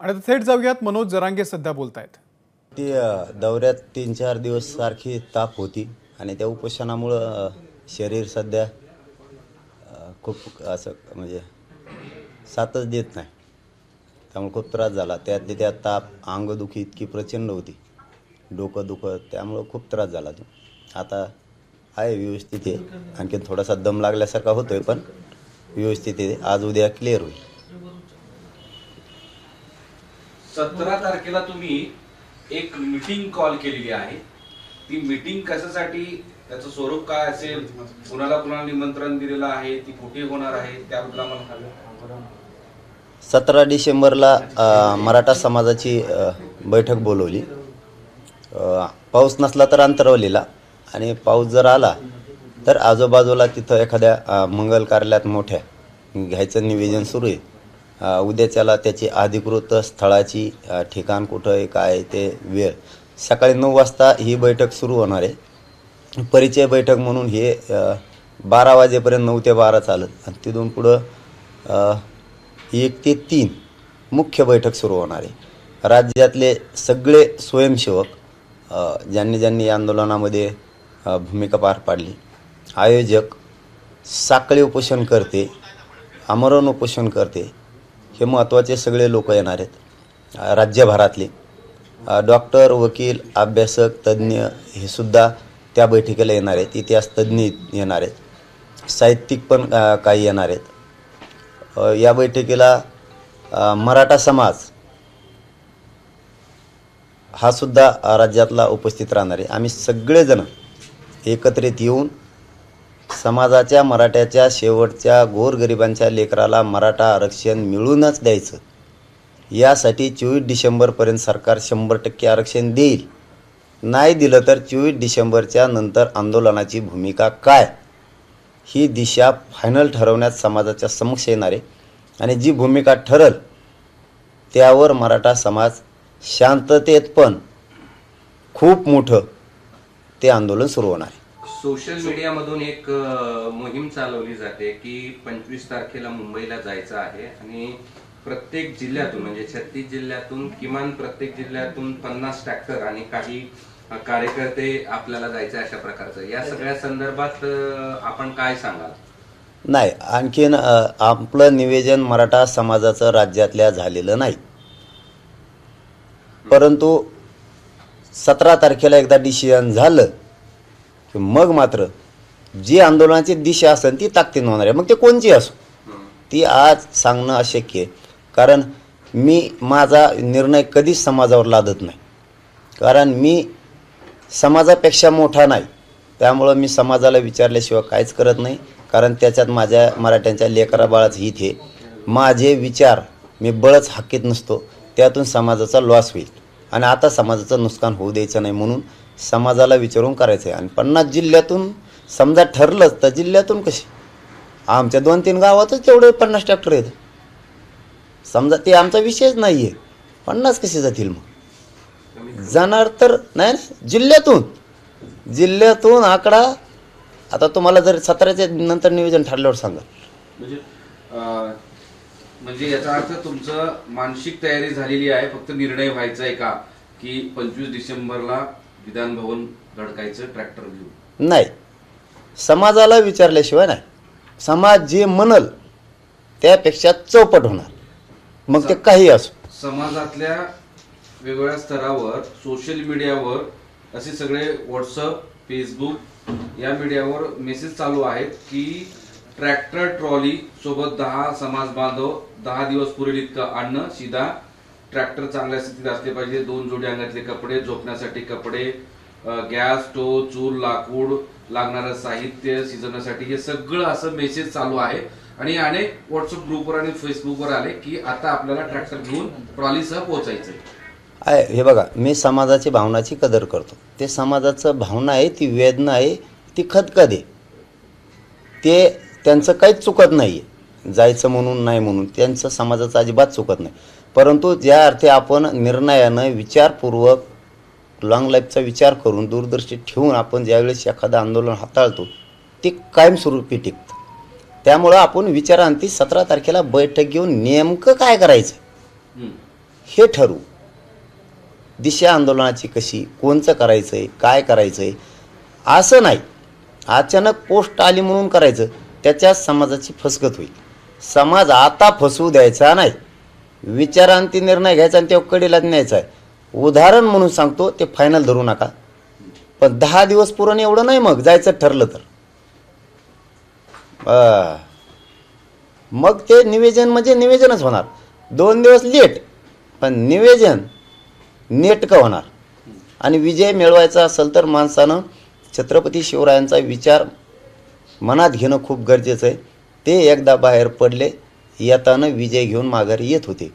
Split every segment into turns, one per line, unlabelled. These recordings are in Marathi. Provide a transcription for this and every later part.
आणि आता थेट जाऊयात, मनोज जरांगे सध्या बोलतायत.
ती दौऱ्यात 3-4 दिवस सारखी ताप होती आणि त्या उपोषणामुळं शरीर सध्या खूप असं म्हणजे साथच देत नाही. त्यामुळे खूप त्रास झाला. त्यातली त्यात ताप, अंगदुखी इतकी प्रचंड होती, डोकं दुखत, त्यामुळं खूप त्रास झाला तो. आता आहे व्यवस्थित आहे. आणखीन थोडासा दम लागल्यासारखा होतोय, पण व्यवस्थित आहे. आज उद्या क्लिअर होईल.
17 तारखेला तुम्ही एक मीटिंग कॉल केलेली आहे. ती मीटिंग कशासाठी, त्याचं स्वरूप काय असेल, कुणाला कुणाला निमंत्रण दिलेलं आहे, ती कुठे होणार आहे, त्याबद्दल मला सांगा.
17 डिसेंबरला मराठा समाजाची बैठक बोलवली. पाऊस नसला तर अंतरवलीला, आणि पाऊस जर आला तर आजूबाजूला तिथं एखाद्या मंगल कार्यालयात मोठ्या घ्यायचं नियोजन सुरू आहे. उद्याच्याला त्याची अधिकृत स्थळाची ठिकाण कुठं आहे, काय ते वेळ, सकाळी 9 वाजता ही बैठक सुरू होणार आहे. परिचय बैठक म्हणून हे 12 वाजेपर्यंत 9 ते 12 चालत, आणि तिथून पुढं 1 ते 3 मुख्य बैठक सुरू होणार आहे. राज्यातले सगळे स्वयंसेवक ज्यांनी ज्यांनी या आंदोलनामध्ये भूमिका पार पाडली, आयोजक, साखळी उपोषण करते, आमरण उपोषण करते, हे महत्त्वाचे सगळे लोक येणार आहेत. राज्यभरातले डॉक्टर, वकील, अभ्यासक, तज्ज्ञ हे सुद्धा त्या बैठकीला येणार आहेत. इतिहास तज्ज्ञ येणार आहेत, साहित्यिक पण काही येणार आहेत. या बैठकीला मराठा समाज हा सुद्धा राज्यातला उपस्थित राहणार आहे. आम्ही सगळेजण एकत्रित येऊन समाजाच्या, मराठ्याच्या शेवटच्या गोरगरिबांच्या लेकराला मराठा आरक्षण मिळूनच द्यायचं, यासाठी 24 डिसेंबरपर्यंत सरकार 100% आरक्षण देईल. नाही दिलं तर 24 डिसेंबरच्या नंतर आंदोलनाची भूमिका काय, ही दिशा फायनल ठरवण्यात समाजाच्या समक्ष येणार आहे. आणि जी भूमिका ठरल त्यावर मराठा समाज शांततेत पण खूप मोठं ते आंदोलन सुरू होणार आहे.
सोशल मीडियामधून एक मोहीम चालवली जाते की 25 तारखेला मुंबईला जायचं आहे, आणि प्रत्येक जिल्ह्यातून म्हणजे 36 जिल्ह्यातून किमान प्रत्येक जिल्ह्यातून 50 ट्रॅक्टर आणि काही कार्यकर्ते आपल्याला जायचं अशा प्रकारचं. या सगळ्या संदर्भात आपण काय सांगाल?
नाही, आणखीन आपलं निवेदन मराठा समाजाचं राज्यातल्या झालेलं नाही, परंतु 17 तारखेला एकदा डिसिजन झालं की मग मात्र जी आंदोलनाची दिशा असेल ती ताकदीनं होणार आहे. मग ते कोणची असो, ती आज सांगणं अशक्य आहे. कारण मी माझा निर्णय कधीच समाजावर लादत नाही, कारण मी समाजापेक्षा मोठा नाही. त्यामुळं मी समाजाला विचारल्याशिवाय काहीच करत नाही, कारण त्याच्यात माझ्या मराठ्यांच्या लेकरा बाळाचं हित आहे. माझे विचार मी बळच हाकीत नसतो, त्यातून समाजाचा लॉस होईल, आणि आता समाजाचं नुकसान होऊ द्यायचं नाही, म्हणून समाजाला विचारून करायचं आहे. आणि 50 जिल्ह्यातून समजा ठरलंच तर जिल्ह्यातून कशी, आमच्या 2-3 गावातच तेवढे 50 ट्रॅक्टर आहेत. समजा ते आमचा विषयच नाही आहे, 50 कसे जातील? मग जाणार तर नाही, जिल्ह्यातून आकडा आता तुम्हाला जर 17च्या नंतर नियोजन ठरल्यावर सांगा.
म्हणजे याचा अर्थ तुमचं मानसिक तयारी झालेली आहे, फक्त निर्णय व्हायचा आहे का की 25 डिसेंबरला विधान भवन धडकायचं ट्रॅक्टर घेऊन?
नाही, समाजाला विचारल्याशिवाय नाही. समाज जे म्हणल त्यापेक्षा चौपट होणार, मग ते काही असो.
समाजातल्या वेगवेगळ्या स्तरावर सोशल मीडियावर असे सगळे व्हॉट्सअप, फेसबुक या मीडियावर मेसेज चालू आहेत की ट्रॅक्टर ट्रॉली सोबत 10 समाज बांधव 10 दिवस पुरेल इतकं अन्न, शिधा, ट्रॅक्टर चांगल्या स्थितीत असले पाहिजे, 2 जोडी अंगातले कपडे, झोपण्यासाठी कपडे, गॅस, स्टोव, चूल, लाकूड, लागणारं साहित्य शिजवण्यासाठी, हे सगळं असं मेसेज चालू आहे. आणि अनेक व्हॉट्सअप ग्रुपवर आणि फेसबुकवर आले की आता आपल्याला ट्रॅक्टर घेऊन ट्रॉलीसह पोहोचायचं
आहे. हे बघा, मी समाजाची भावनाची कदर करतो. ते समाजाचं भावना आहे, ती वेदना आहे, ती खदखद आहे. ते त्यांचं काहीच चुकत नाही आहे, जायचं म्हणून नाही म्हणून त्यांचं समाजाचं अजिबात चुकत नाही. परंतु ज्या अर्थी आपण निर्णयानं विचारपूर्वक लॉंग लाईफचा विचार करून दूरदृष्टी ठेवून आपण ज्यावेळेस एखादं आंदोलन हाताळतो ते कायमस्वरूपी टिकतं. त्यामुळं आपण विचारांती 17 तारखेला बैठक घेऊन नेमकं काय करायचं हे ठरवू. दिशा आंदोलनाची कशी, कोणचं करायचं आहे, काय करायचं आहे, असं नाही अचानक पोस्ट आली म्हणून करायचं. त्याच्यात समाजाची फसगत होईल. समाज आता फसवू द्यायचा नाही. विचारांती निर्णय घ्यायचा आणि तेव्हा कडेला न्यायचा आहे. उदाहरण म्हणून सांगतो, ते फायनल धरू नका, पण 10 दिवस पुरण एवढं नाही. मग जायचं ठरलं तर मग ते निवेदन म्हणजे निवेदनच होणार. 2 दिवस लेट, पण निवेदन नेटकं होणार. आणि विजय मिळवायचा असेल तर माणसानं छत्रपती शिवरायांचा विचार मनात घेणं खूप गरजेचं आहे. ते एकदा बाहेर पडले, येताना विजय घेऊन माघारी येत होते.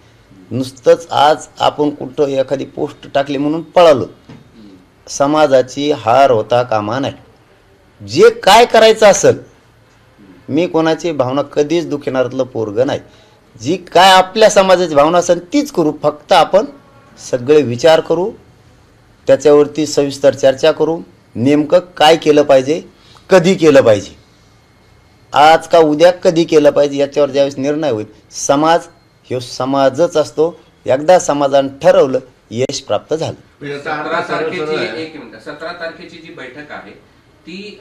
नुसतंच आज आपण कुठं एखादी पोस्ट टाकली म्हणून पळालो, समाजाची हार होता कामा नाही. जे काय करायचं असेल, मी कोणाची भावना कधीच दुखवणाऱ्यातलं पोरगं नाही. जी काय आपल्या समाजाची भावना असेल तीच करू. फक्त आपण सगळे विचार करू, त्याच्यावरती सविस्तर चर्चा करू. नेमकं काय केलं पाहिजे, कधी केलं पाहिजे, आज का उद्या कधी केलं पाहिजे, याच्यावर ज्यावेळेस निर्णय होईल. समाज हे समाजच असतो. एकदा समाजानं ठरवलं, यश प्राप्त झालं.
17 तारखेची जी बैठक आहे ती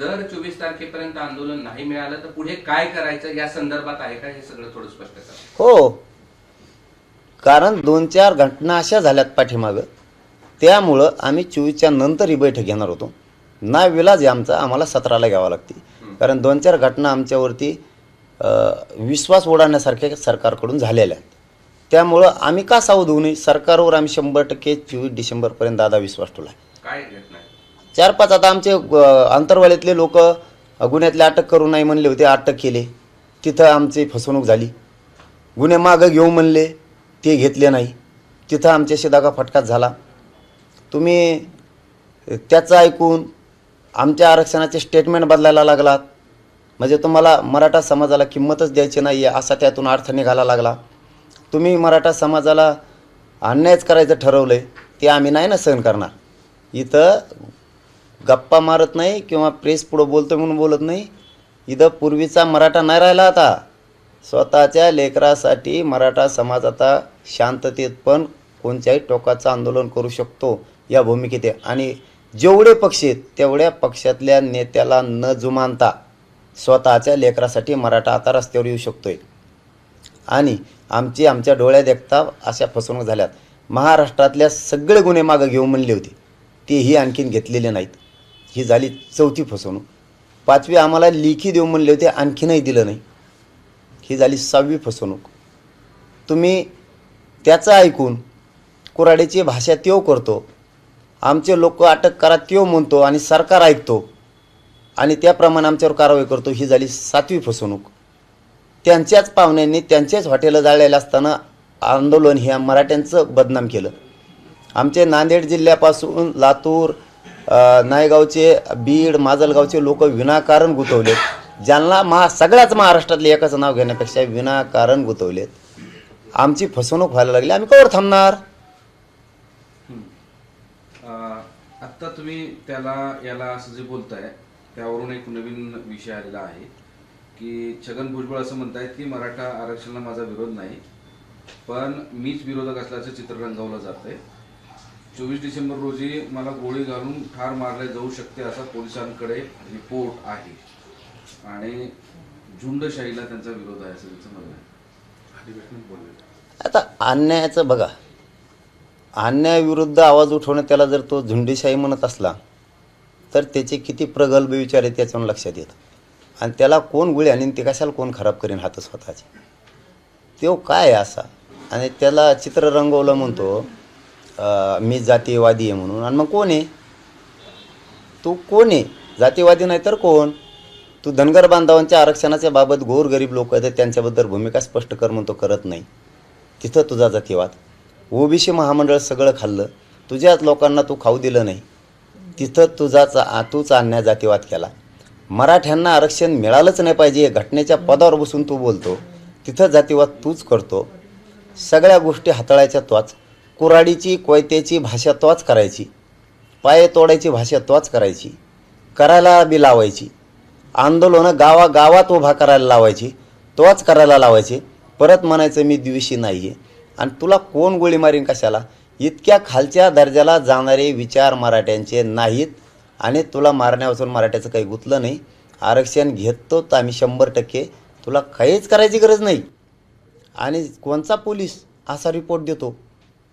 जर 24 तारखेपर्यंत आंदोलन नाही मिळालं तर पुढे काय करायचं या संदर्भात आहे का, हे सगळं थोडं स्पष्ट करा.
हो, कारण 2-4 घटना अशा झाल्यात पाठीमागं, त्यामुळं आम्ही 24च्या नंतर ही बैठक घेणार होतो. ना विलाज आहे आमचा, आम्हाला 17ला घ्यावा लागते. कारण 2-4 घटना आमच्यावरती विश्वास उडाण्यासारख्या सरकारकडून झालेल्या आहेत. त्यामुळं आम्ही का सावध होऊ नये. सरकारवर आम्ही 100% 24 डिसेंबरपर्यंत दादा विश्वास ठेवला आहे.
काय घेत नाही
4-5 आता आमचे अंतरवालीतले लोक गुन्ह्यातले अटक करू नाही म्हणले होते, अटक केले. तिथं आमची फसवणूक झाली. गुन्हे मागं घेऊ म्हणले, ते घेतले नाही. तिथं आमच्याशी दागा फटकाच झाला. तुम्ही त्याचं ऐकून आमच्या आरक्षणाचे स्टेटमेंट बदलायला लागलात. म्हणजे तुम्हाला मराठा समाजाला किंमतच द्यायची नाही आहे असा त्यातून अर्थ निघाला लागला. तुम्ही मराठा समाजाला अन्यायच करायचं ठरवलं आहे, ते आम्ही नाही ना सहन करणार. इथं गप्पा मारत नाही किंवा प्रेस पुढं बोलतो म्हणून बोलत नाही. इथं पूर्वीचा मराठा नाही राहिला. आता स्वतःच्या लेकरासाठी मराठा समाज आता शांततेत पण कोणत्याही टोकाचं आंदोलन करू शकतो या भूमिकेत आहे. आणि जेवढे पक्ष आहेत तेवढ्या पक्षातल्या नेत्याला न जुमानता स्वतःच्या लेकरासाठी मराठा आता रस्त्यावर येऊ शकतोय. आणि आमच्या डोळ्यात देखता अशा फसवणूक झाल्यात. महाराष्ट्रातल्या सगळे गुन्हे मागं घेऊ म्हणले होते, तेही आणखीन घेतलेले नाहीत. ही झाली 4थी फसवणूक. 5वी आम्हाला लेखी देऊ म्हणले होते, आणखीनही दिलं नाही. ही झाली 6वी फसवणूक. तुम्ही त्याचं ऐकून कुऱ्हाडीची भाषा त्यो करतो, आमचे लोक अटक करा त्यो म्हणतो आणि सरकार ऐकतो आणि त्याप्रमाणे आमच्यावर कारवाई करतो. ही झाली 7वी फसवणूक. त्यांच्याच पाहुण्यांनी त्यांचेच हॉटेलं जाळलेलं असताना आंदोलन हे मराठ्यांचं बदनाम केलं. आमचे नांदेड जिल्ह्यापासून लातूर, नायगावचे, बीड, माजलगावचे लोक विनाकारण गुंतवलेत. ज्यांना सगळ्याच महाराष्ट्रातले एकाचं नाव घेण्यापेक्षा विनाकारण गुंतवलेत. आमची फसवणूक व्हायला लागली, आम्ही कवर थांबणार.
आत्ता तुम्ही याला असं जे बोलताय त्यावरून एक नवीन विषय आलेला आहे की छगन भुजबळ असं म्हणतायत की मराठा आरक्षणाला माझा विरोध नाही, पण मीच विरोधक असल्याचं चित्र रंगवलं जात आहे. 24 डिसेंबर रोजी मला गोळी घालून ठार मारले जाऊ शकते असा पोलिसांकडे रिपोर्ट आहे आणि झुंडशाहीला त्यांचा विरोध आहे असं त्यांचं म्हणणं आहे.
आता अन्यायाचं बघा, अन्यायाविरुद्ध आवाज उठवणं त्याला जर तो झुंडशाही म्हणत असला तर त्याचे किती प्रगल्भ विचार आहेत त्याच्यावर लक्षात येतं. आणि त्याला कोण गुळी आणि ते कशाला कोण खराब करीन हात स्वतःचे, तो काय आहे असा. आणि त्याला चित्र रंगवलं म्हणतो मी जातीयवादी आहे म्हणून. आणि मग कोण आहे तू? कोण आहे? जातीयवादी नाही तर कोण? तू धनगर बांधवांच्या आरक्षणाच्या बाबत गोरगरीब लोक आहेत त्यांच्याबद्दल भूमिका स्पष्ट कर म्हणतो, करत नाही. तिथं तुझा जातीयवाद. ओबीसी महामंडळ सगळं खाल्लं, तुझ्याच लोकांना तू खाऊ दिलं नाही, तिथं तूच अन्याय जातीवाद केला. मराठ्यांना आरक्षण मिळालंच नाही पाहिजे घटनेच्या पदावर बसून तू बोलतो, तिथं जातीवाद तूच करतो. सगळ्या गोष्टी हाताळायच्या तोच. कुऱ्हाडीची कोयत्याची भाषा तोच करायची, पाय तोडायची भाषा तोच करायची, करायला बी लावायची. आंदोलनं गावागावात उभा करायला लावायची, तोच करायला लावायचे. परत म्हणायचं मी द्वेषी नाही आहे. आणि तुला कोण गोळी मारीन कशाला? इतक्या खालच्या दर्जाला जाणारे विचार मराठ्यांचे नाहीत आणि तुला मारण्यापासून मराठ्याचं काही गुंतलं नाही. आरक्षण घेतो तर आम्ही 100%. तुला काहीच करायची गरज नाही. आणि कोणचा पोलीस असा रिपोर्ट देतो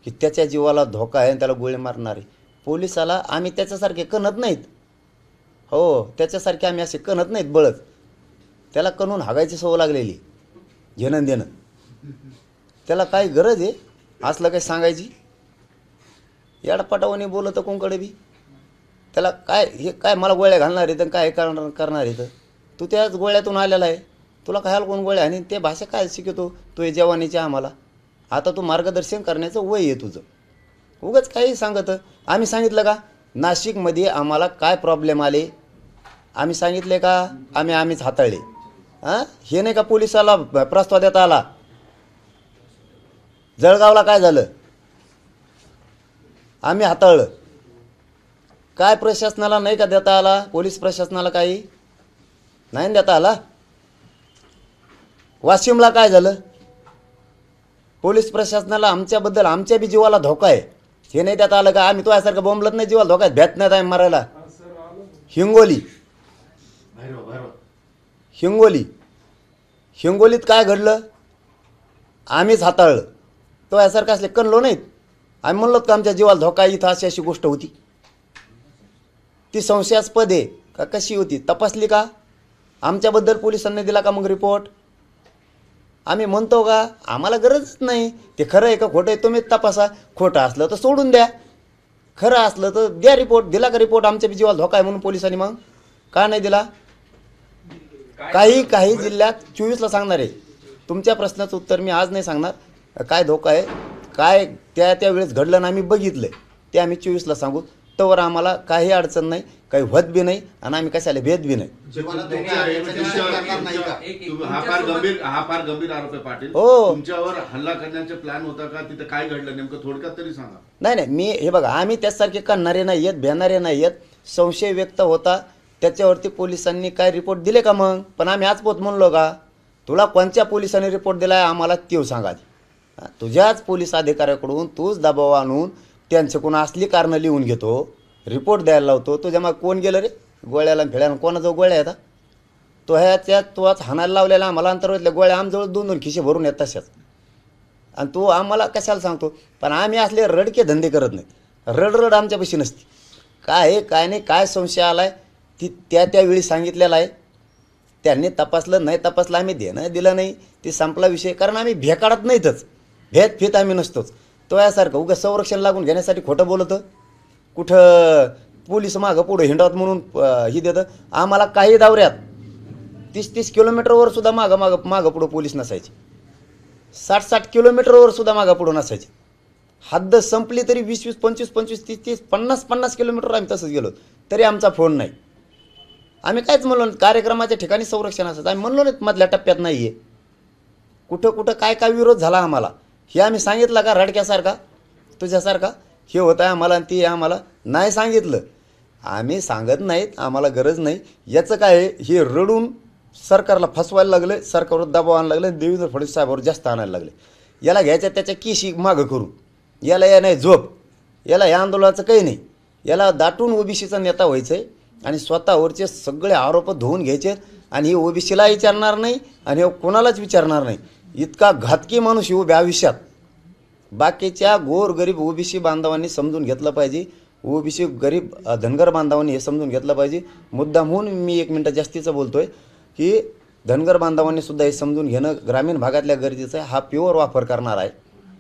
की त्याच्या जीवाला धोका आहे आणि त्याला गोळी मारणार आहे? पोलिसाला आम्ही त्याच्यासारखे कणत नाहीत. हो, त्याच्यासारखे आम्ही असे कणत नाहीत बळत. त्याला कणून हागायची सवय लागलेली, घेणं देणं. त्याला काय गरज आहे असलं काही सांगायची? याडपटावाने बोलतं कोणकडे बी. त्याला काय हे काय मला गोळ्या घालणार आहेत काय करणार आहेत? तू त्याच गोळ्यातून आलेला आहे. तुला काय कोण गोळ्या आणि ते भाषा काय शिकवतो तू हे जवानीची आम्हाला? आता तू मार्गदर्शन करण्याचं वय आहे तुझं. उगाच काही सांगतं. आम्ही सांगितलं का नाशिकमध्ये आम्हाला काय प्रॉब्लेम आले? आम्ही सांगितले का? आम्हीच हाताळले. हां, हे नाही का पोलिसाला प्रस्ताव देता आला? जळगावला काय झालं? आम्ही हाताळलं. काय प्रशासनाला नाही का देता आला? पोलीस प्रशासनाला काही नाही देता आला. वाशिमला काय झालं? पोलीस प्रशासनाला आमच्याबद्दल आमच्या बी जीवाला धोका आहे हे नाही देता आलं का? आम्ही तो यासारखं बोंबलत नाही जीवाला धोका आहे, भ्यात नाही आम्ही मारायला. हिंगोलीत काय घडलं? आम्हीच हाताळलं. तो यासारखं असले कणलो नाहीत. आम्ही म्हणलो का आमच्या जीवाला धोका आहे, इथं अशी गोष्ट होती. ती संशयास्पद आहे का कशी होती तपासली का? आमच्याबद्दल पोलिसांनी दिला का मग रिपोर्ट? आम्ही म्हणतो का? आम्हाला गरजच नाही. ते खरं आहे का खोटं आहे तुम्ही तपासा. खोटं असलं तर सोडून द्या, खरं असलं तर द्या रिपोर्ट. दिला का रिपोर्ट आमच्या जीवाला धोका आहे म्हणून पोलिसांनी? मग का नाही दिला? काही जिल्ह्यात 24ला सांगणार आहे. तुमच्या प्रश्नाचं उत्तर मी आज नाही सांगणार. काय धोका आहे काय त्या वेळेस घडलं ना आम्ही बघितलं ते आम्ही 24ला सांगू. तोवर आम्हाला काही अडचण नाही, काही होत बी नाही आणि आम्ही कशाला भेद बी नाही.
हा फार गंभीर आरोप आहे पाटील.
हो,
तुमच्यावर हल्ला करण्याचे प्लॅन होता का? तिथे काय घडलं नेमकं थोडक्यात तरी सांगा.
नाही मी हे बघा आम्ही त्यासारखे करणारे नाही आहेत, भेणारे नाही आहेत. संशय व्यक्त होता त्याच्यावरती पोलिसांनी काय रिपोर्ट दिले का? मग पण आम्ही आज पोत म्हणलो का? तुला कोणत्या पोलिसांनी रिपोर्ट दिला आहे आम्हाला ते सांगा. तुझ्याच पोलीस अधिकाऱ्याकडून तूच दबाव आणून त्यांच्याकडून असली कारणं लिहून घेतो, रिपोर्ट द्यायला लावतो. तुझ्या मग कोण गेलं रे गोळ्याला फिळ्याला? कोणाजवळ गोळ्या येतात? तो ह्याच्यात तोच हाणायला लावलेला आम्हाला अंतर्गतल्या गोळ्या आमजवळ 2-2 खिशे भरून येत तशाच. आणि तू आम्हाला कशाला सांगतो? पण आम्ही असले रडके धंदे करत नाहीत. रड आमच्यापाशी नसते. काय आहे काय नाही काय संशय आला आहे ती त्यावेळी सांगितलेला आहे. त्यांनी तपासलं नाही तपासलं आम्ही देणं दिलं नाही ते संपला विषय. कारण आम्ही भेकाडत नाहीतच, भेत आम्ही नसतोच. तो यासारखं उगा संरक्षण लागून घेण्यासाठी खोटं बोलतं. कुठं पोलीस मागं पुढं हिंडवत म्हणून ही देतं आम्हाला. काही दावऱ्यात 30-30 किलोमीटरवर सुद्धा मागं पुढं पोलीस नसायचे. 60-60 किलोमीटरवर सुद्धा मागं पुढं नसायचे. हद्द संपली तरी 20-20, 25-25, 30-30, 50-50 किलोमीटर आम्ही तसंच गेलो तरी आमचा फोन नाही. आम्ही कायच म्हणलो कार्यक्रमाच्या ठिकाणी संरक्षण असायचं. आम्ही म्हणलो नाहीत मधल्या टप्प्यात नाही आहे. कुठं काय विरोध झाला आम्हाला हे आम्ही सांगितलं का? रडक्यासारखा तुझ्यासारखा हे होतं आहे आम्हाला आणि ती आम्हाला नाही सांगितलं. आम्ही सांगत नाहीत, आम्हाला गरज नाही. याचं काय आहे हे रडून सरकारला फसवायला लागले, सरकारवर दबाव आणायला लागले, देवेंद्र फडणवीस साहेबांवर जास्त आणायला लागले. याला घ्यायच्या त्याच्या केशी मागं करू. याला या नाही झोप. याला या आंदोलनाचं काही नाही. याला दाटून ओबीसीचा नेता व्हायचं आहे आणि स्वतःवरचे सगळे आरोप धुवून घ्यायचे आणि हे ओबीसीला विचारणार नाही आणि हे कोणालाच विचारणार नाही. इतका घातकी माणूस येऊ आयुष्यात. बाकीच्या गोरगरीब ओबीसी बांधवांनी समजून घेतलं पाहिजे. ओबीसी गरीब धनगर बांधवांनी हे समजून घेतलं पाहिजे. मुद्दामहून मी 1 मिनिट जास्तीचं बोलतोय की धनगर बांधवांनी सुद्धा हे समजून घेणं ग्रामीण भागातल्या गरजेचं आहे. हा प्युअर वापर करणार आहे.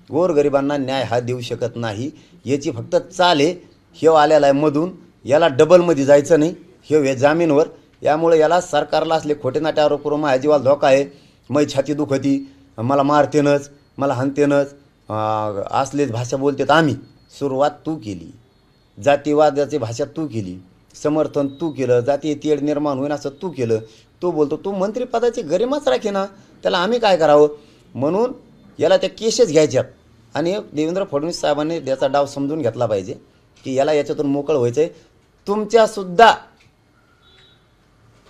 गोरगरिबांना न्याय हा देऊ शकत नाही. याची फक्त चाल आहे. हे आलेला आहे मधून. याला डबलमध्ये जायचं नाही. हे जामीनवर. यामुळे याला सरकारला असले खोटे नाटे आरोप करून माझ्या जीवाला धोका आहे. मै छाती दुखती, मला मारतेनच, मला हाणतेनच, असलेच भाषा बोलतात. आम्ही सुरुवात तू केली. जातीवादाची भाषा तू केली. समर्थन तू केलं. जातीय तेढ निर्माण होईन असं तू केलं. तू बोलतो तू मंत्रिपदाची गरिमाच राखे ना. त्याला आम्ही काय करावं? म्हणून याला त्या केसेस घ्यायच्यात आणि देवेंद्र फडणवीस साहेबांनी त्याचा डाव समजून घेतला पाहिजे की याला याच्यातून मोकळं व्हायचं आहे. तुमच्यासुद्धा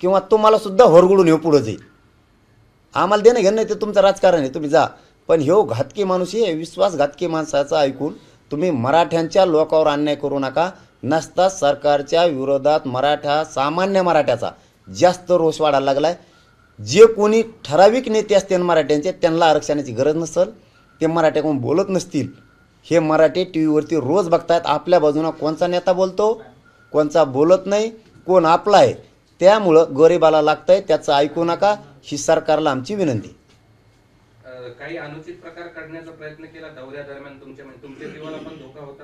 किंवा तुम्हाला सुद्धा होरगुडून येऊ पुढं जाईल. आम्हाला देणं घेणं नाही ते तुमचं राजकारण आहे. तुम्ही जा. पण ह्यो घातकी माणूस आहे, विश्वासघातकी माणसाचं ऐकून तुम्ही मराठ्यांच्या लोकांवर अन्याय करू नका. नसता सरकारच्या विरोधात सामान्य मराठ्याचा जास्त रोष वाढायला लागलाय. जे कोणी ठराविक नेते असतील मराठ्यांचे त्यांना आरक्षणाची गरज नसेल, ते मराठ्याकडून बोलत नसतील. हे मराठी टी व्हीवरती रोज बघतायत आपल्या बाजूनं कोणचा नेता बोलतो, कोणचा बोलत नाही, कोण आपला आहे. त्यामुळं गरिबाला लागतंय, त्याचं ऐकू नका, ही सरकारला आमची विनंती.
काही अनुचित प्रकार करण्याचा प्रयत्न केला दौऱ्यादरम्यान तुमच्या जीवाला पण धोका होता?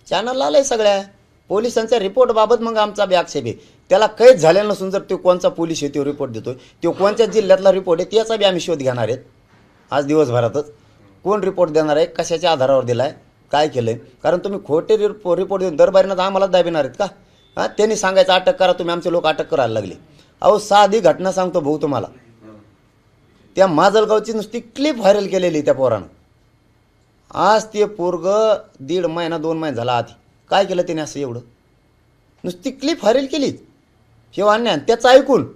चॅनल आलंय सगळ्या पोलिसांच्या रिपोर्ट बाबत. मग आमचा बी आक्षेप आहे, त्याला काहीच झालेलं नसून जर तो कोणचा पोलीस आहे तो रिपोर्ट देतोय, तो कोणत्या जिल्ह्यातला रिपोर्ट आहे त्याचा बी आम्ही शोध घेणार आहेत आज दिवसभरातच. कोण रिपोर्ट देणार आहे, कशाच्या आधारावर दिलाय, काय केलंय. कारण तुम्ही खोटे रिपोर्ट देऊन दरबारीनं आम्हाला दाबिणार आहेत का? हां, त्यांनी सांगायचं अटक करा, तुम्ही आमचे लोक अटक करायला लागले. अहो साधी घटना सांगतो भाऊ तुम्हाला, त्या माजलगावची नुसती क्लिप व्हायरल केलेली त्या पोरानं. आज ते पोरग 1.5 महिना 2 महिने झाला आधी काय केलं त्याने असं एवढं, नुसती क्लिप व्हायरल केली. हे अन्याय. त्याचं ऐकून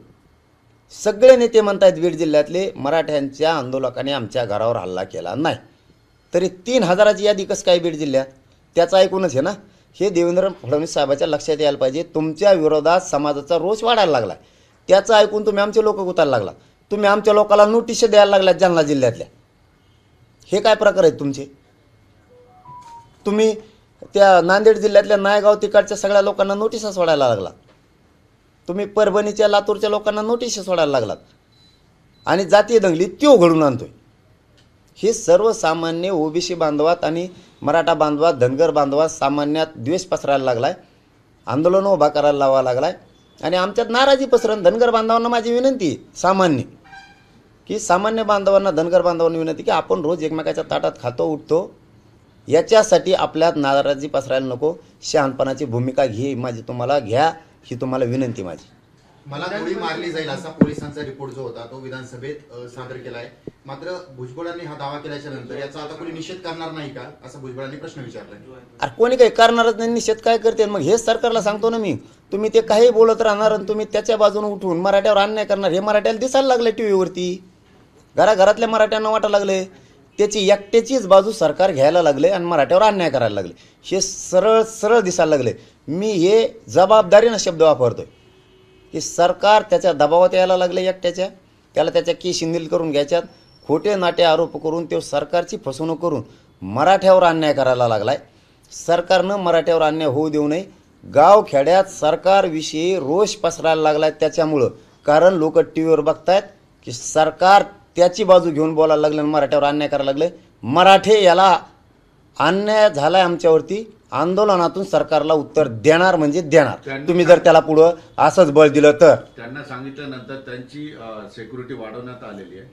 सगळे नेते म्हणतायत बीड जिल्ह्यातले मराठ्यांच्या आंदोलकांनी आमच्या घरावर हल्ला केला नाही, तरी 3,000ची यादी कसं काय बीड जिल्ह्यात, त्याचं ऐकूनच आहे ना. हे देवेंद्र फडणवीस साहेबाच्या लक्षात यायला पाहिजे. तुमच्या विरोधात समाजाचा रोष वाढायला लागला, त्याचं ऐकून तुम्ही आमचे लोक गुतायला लागला. तुम्ही आमच्या लोकांना नोटीस द्यायला लागल्यात जालना जिल्ह्यातल्या. हे काय प्रकार आहेत तुमचे? तुम्ही त्या नांदेड जिल्ह्यातल्या नायगाव तिकडच्या सगळ्या लोकांना नोटिसा सोडायला लागला. तुम्ही परभणीच्या लातूरच्या लोकांना नोटीस सोडायला लागलात आणि जातीय दंगली त्यो घडून आणतोय. हे सर्वसामान्य ओबीसी बांधवात आणि मराठा बांधवात धनगर बांधवात सामान्यात द्वेष पसरायला लागलाय, आंदोलन उभा करायला लावा लागलाय आणि आमच्यात नाराजी पसरण. धनगर बांधवांना माझी विनंती सामान्य की सामान्य बांधवांना धनगर बांधवांना विनंती की आपण रोज एकमेकाच्या ताटात खातो उठतो, याच्यासाठी आपल्यात नाराजी पसरायला नको. शहाणपणाची भूमिका माझी तुम्हाला घ्या, ही तुम्हाला विनंती माझी.
मला गोळी मारली जाईल असा पोलिसांचा रिपोर्ट जो होता तो विधानसभेत सादर केलाय. मात्र भुजबळांनी हा दावा केल्याच्या नंतर याचा आता कोणी निषेध करणार नाही का, असं भुजबळांनी प्रश्न विचारलाय.
अरे कोणी काही करणारच नाही, निषेध काय करते मग? हेच सरकारला सांगतो ना मी, तुम्ही ते काही बोलत राहणार आणि तुम्ही त्याच्या बाजूने उठून मराठ्यावर अन्याय करणार. हे मराठ्याला दिसायला लागले टी व्हीवरती, घराघरातल्या मराठ्यांना वाटायला लागले त्याची एकट्याचीच बाजू सरकार घ्यायला लागले आणि मराठ्यावर अन्याय करायला लागले. हे सरळ सरळ दिसायला लागले. मी हे जबाबदारीनं शब्द वापरतोय की सरकार त्याच्या दबावात यायला लागले एकट्याच्या, त्याला त्याच्या केशी नील करून घ्यायच्यात, खोटे नाटे आरोप करून तो सरकारची फसवणूक करून मराठ्यावर अन्याय करायला लागलाय. सरकारनं मराठ्यावर अन्याय होऊ देऊ नये. गावखेड्यात सरकारविषयी रोष पसरायला लागलाय त्याच्यामुळं, कारण लोक टी व्हीवर बघतायत की सरकार त्याची बाजू घेऊन बोलायला लागले आणि मराठ्यावर अन्याय करायला लागले. मराठे याला अन्याय झालाय आमच्यावरती, आंदोलनातून सरकारला उत्तर देणार म्हणजे देणार. तुम्ही जर त्याला पुढं असंच बळ दिलं तर.
त्यांना सांगितल्यानंतर त्यांची सिक्युरिटी वाढवण्यात आलेली आहे.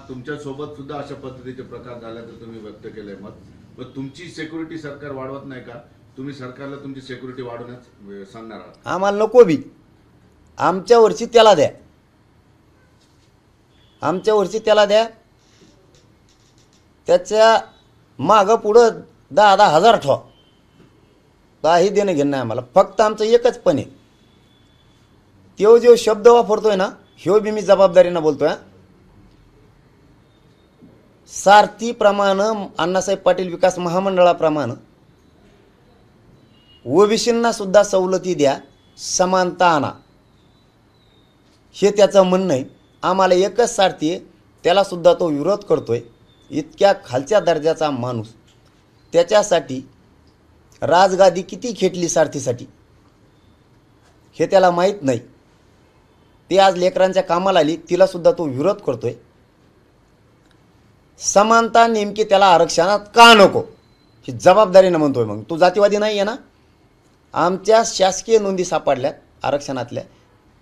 तुमच्या सोबत सुद्धा अशा पद्धतीचे प्रकार झाल्याचं तुम्ही व्यक्त केलंय मत. पण तुमची सिक्युरिटी सरकार वाढवत नाही का? तुम्ही सरकारला तुमची सिक्युरिटी वाढवण्यास सांगणार आहात?
आम्हाला नको बी, आमच्यावरची त्याला द्या, आमच्यावरची त्याला द्या. त्याच्या मागं पुढं 10,000 हजार ठेवा, काही देणं घेणं नाही आम्हाला. फक्त आमचं एकच पण आहे, तो जो शब्द वापरतोय ना ह्यो बी मी जबाबदारीनं बोलतोय. सारथीप्रमाणे अण्णासाहेब पाटील विकास महामंडळाप्रमाणे ओबीसींना सुद्धा सवलती द्या, समानता आणा, हे त्याचं म्हणणं आहे. आम्हाला एकच सारथी आहे, त्याला सुद्धा तो विरोध करतोय. इतक्या खालच्या दर्जाचा माणूस, त्याच्यासाठी राजगादी किती खेटली सारथीसाठी हे त्याला माहीत नाही. ते आज लेकरांच्या कामाला आली, तिला सुद्धा तो विरोध करतोय. समानता नेमकी त्याला आरक्षणात का नको ही जबाबदारीनं म्हणतोय. मग तू जातीवादी नाही आहे ना? आमच्या शासकीय नोंदी सापडल्यात आरक्षणातल्या,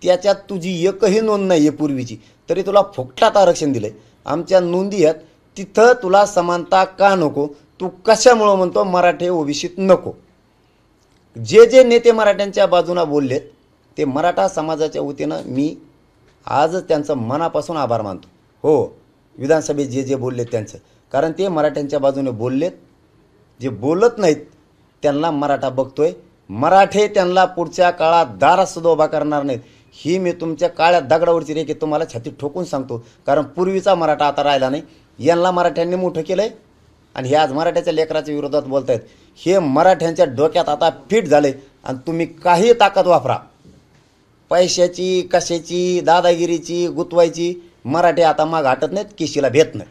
त्याच्यात तुझी एकही नोंद नाही आहे पूर्वीची, तरी तुला फुकटात आरक्षण दिलंय. आमच्या नोंदी आहेत, तिथं तुला समानता का नको? तू कशामुळं म्हणतो मराठे ओबीसीत नको? जे नेते मराठ्यांच्या बाजूने बोललेत ते मराठा समाजाच्या वतीनं मी आजच त्यांचं मनापासून आभार मानतो. हो, विधानसभेत जे बोललेत त्यांचं, कारण ते मराठ्यांच्या बाजूने बोललेत. जे बोलत नाहीत त्यांना मराठा बघतोय. मराठे त्यांना पुढच्या काळात दारात सुद्धा उभा करणार नाहीत, ही मी तुमच्या काळ्या दगडावरची रेखी तुम्हाला छातीत ठोकून सांगतो. कारण पूर्वीचा मराठा आता राहिला नाही. यांना मराठ्यांनी मोठं केलं आहे आणि हे आज मराठ्याच्या लेकराच्या विरोधात बोलत आहेत. हे मराठ्यांच्या डोक्यात आता फिट झाले आणि तुम्ही काही ताकद वापरा, पैशाची, कशाची, दादागिरीची, गुतवायची, मराठी आता माग हटत नाहीत, केशीला भेट नाही.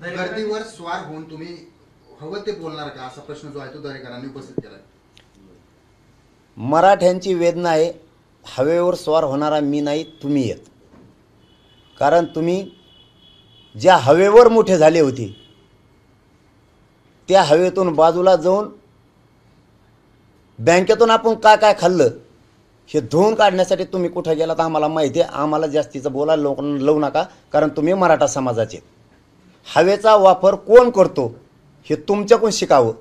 गर्दीवर स्वार होऊन तुम्ही हवं ते बोलणार का, असा प्रश्न जो आहे तो दरेकरांनी उपस्थित केलाय.
मराठ्यांची वेदना आहे. हवेवर स्वार होणारा मी नाही, तुम्ही येत. कारण तुम्ही ज्या हवेवर मोठे झाले होते त्या हवेतून बाजूला जाऊन बँकेतून आपण काय काय खाल्लं हे धुवून काढण्यासाठी तुम्ही कुठं गेलात आम्हाला माहिती आहे. आम्हाला जास्तीचं बोलायला लावू नका, कारण तुम्ही मराठा समाजाचे. हवेचा वापर कोण करतो हे तुमच्याकडून शिकावं.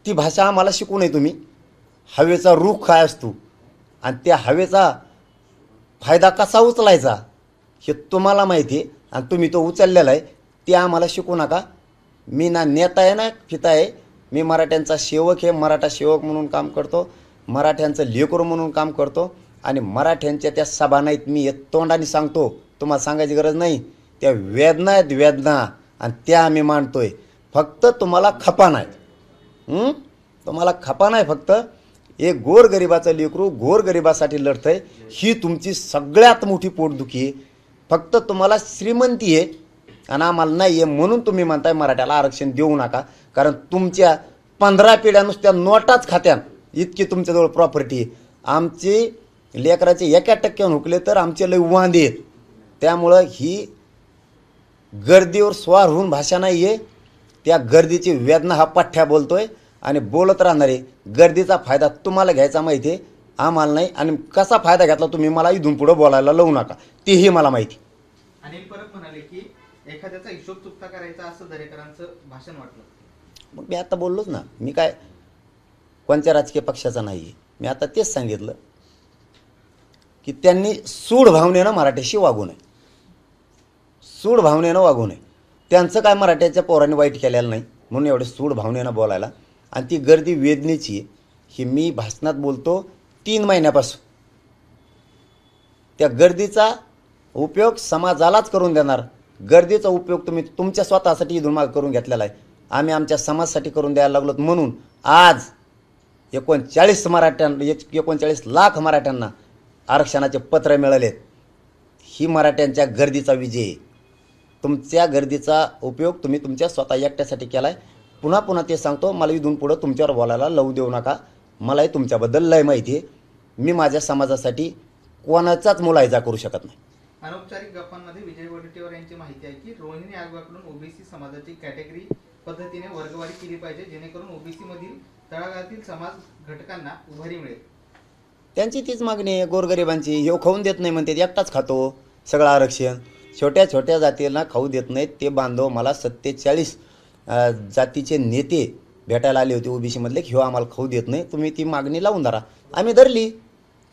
ती भाषा आम्हाला शिकू नये तुम्ही. हवेचा रुख काय असतो आणि त्या हवेचा फायदा कसा उचलायचा हे तुम्हाला माहिती आहे आणि तुम्ही तो उचललेला आहे. ते आम्हाला शिकू नका. मी ना नेता आहे ना पिता आहे. मी मराठ्यांचा सेवक आहे, मराठा सेवक म्हणून काम करतो, मराठ्यांचं लेकरू म्हणून काम करतो. आणि मराठ्यांच्या त्या सभा नाहीत, मी तोंडाने सांगतो, तुम्हाला सांगायची गरज नाही. त्या वेदना आहेत, वेदना, आणि त्या आम्ही मांडतोय. फक्त तुम्हाला खपा नाही. तुम्हाला खपा नाही. फक्त एक गोरगरिबाचं लेकरू गोरगरिबासाठी लढतंय, ही तुमची सगळ्यात मोठी पोटदुखी आहे. फक्त तुम्हाला श्रीमंती आहे आणि आम्हाला नाही आहे, म्हणून तुम्ही म्हणताय मराठ्याला आरक्षण देऊ नका. कारण तुमच्या 15 पिढ्या नुसत्या नोटाच खात्यान इतकी तुमच्याजवळ प्रॉपर्टी आहे. आमचे लेकराचे 1% हुकले तर आमचे लय वांदे आहेत. त्यामुळं ही गर्दीवर स्वार होऊन भाषा नाही आहे. त्या गर्दीची वेदना हा पठ्ठ्या बोलतोय आणि बोलत राहणार आहे. गर्दीचा फायदा तुम्हाला घ्यायचा माहिती आहे, आम्हाला नाही. आणि कसा फायदा घेतला तुम्ही मला इथून पुढं बोलायला लावू नका, तेही मला माहिती.
अनिल परब म्हणाले की एखाद्याचा हिशोब चुकता करायचा असं दरेकरांचं भाषण वाटलं.
मग मी आता बोललोच ना, मी काय कोणत्या राजकीय पक्षाचा नाही आहे. मी आता तेच सांगितलं की त्यांनी सूड भावनेनं मराठ्याशी वागू नये, सूड भावनेनं वागू नये. त्यांचं काय मराठ्याच्या पोरांनी वाईट केलेलं नाही म्हणून एवढे सूड भावनेनं बोलायला. आणि ती गर्दी वेदनेची ही मी भाषणात बोलतो 3 महिन्यापासून. त्या गर्दीचा उपयोग समाजालाच करून देणार. गर्दीचा उपयोग तुम्ही तुमच्या स्वतःसाठी इथून माग करून घेतलेला आहे. आम्ही आमच्या समाजासाठी करून द्यायला लागलो, म्हणून आज 39 लाख मराठ्यांना आरक्षणाचे पत्र मिळालेत. ही मराठ्यांच्या गर्दीचा विजय आहे. तुमच्या गर्दीचा उपयोग तुम्ही तुमच्या स्वतः एकट्यासाठी केला आहे. पुन्हा पुन्हा ते सांगतो, मला इथून पुढं तुमच्यावर बोलायला लावू देऊ नका. मलाही तुमच्याबद्दल लय माहिती आहे. मी माझ्या समाजासाठी कोणाचाच मुलायजा करू शकत नाही.
अनौपचारिक गप्पांमध्ये विजय वडेट्टीवार यांची माहिती आहे की रोहिणी आयोगाकडून ओबीसी समाजाची कॅटेगरी पद्धतीने वर्गवारी केली पाहिजे, जेणेकरून ओबीसी मधील तळागाळातील समाज घटकांना उभारी मिळेल.
त्यांची तीच मागणी आहे गोरगरिबांची. हे खाऊन देत नाही म्हणते, एकटाच खातो सगळं आरक्षण. छोट्या छोट्या जातींना खाऊ देत नाहीत. ते बांधव मला 47 जातीचे नेते भेटायला आले होते ओबीसीमधले, की हो आम्हाला खाऊ देत नाही, तुम्ही ती मागणी लावून धरा. आम्ही धरली.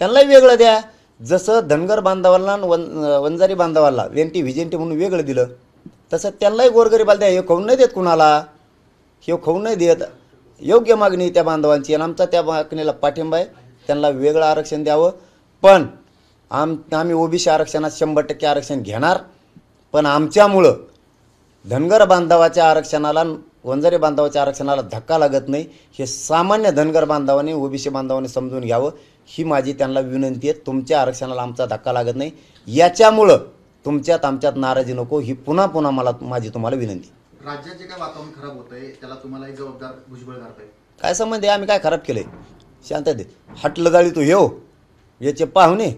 त्यांनाही वेगळं द्या. जसं धनगर बांधवाला वंजारी बांधवाला वेंटी व्हिजेंटी म्हणून वेगळं दिलं, तसं त्यांनाही गोरगरिबाला द्या. हे खाऊन नाही देत कुणाला, हे खाऊन नाही देत. योग्य मागणी त्या बांधवांची आणि आमचा त्या मागणीला पाठिंबा आहे. त्यांना वेगळं आरक्षण द्यावं. पण आम्ही ओबीसी आरक्षणात 100% आरक्षण घेणार. पण आमच्यामुळं धनगर बांधवाच्या आरक्षणाला, वंजारी बांधवाच्या आरक्षणाला धक्का लागत नाही, हे सामान्य धनगर बांधवांनी ओबीसी बांधवांनी समजून घ्यावं, ही माझी त्यांना विनंती आहे. तुमच्या आरक्षणाला आमचा धक्का लागत नाही, याच्यामुळं तुमच्यात आमच्यात नाराजी नको, ही पुन्हा पुन्हा माझी तुम्हाला विनंती.
राज्यात जे काय वातावरण खराब होतंय त्याला तुम्हालाही जबाबदार भुजबळ धरताय.
काय संबंध आहे? आम्ही काय खराब केलंय? शांत दे. हटलं जाळी तो येऊ याचे पाहुणे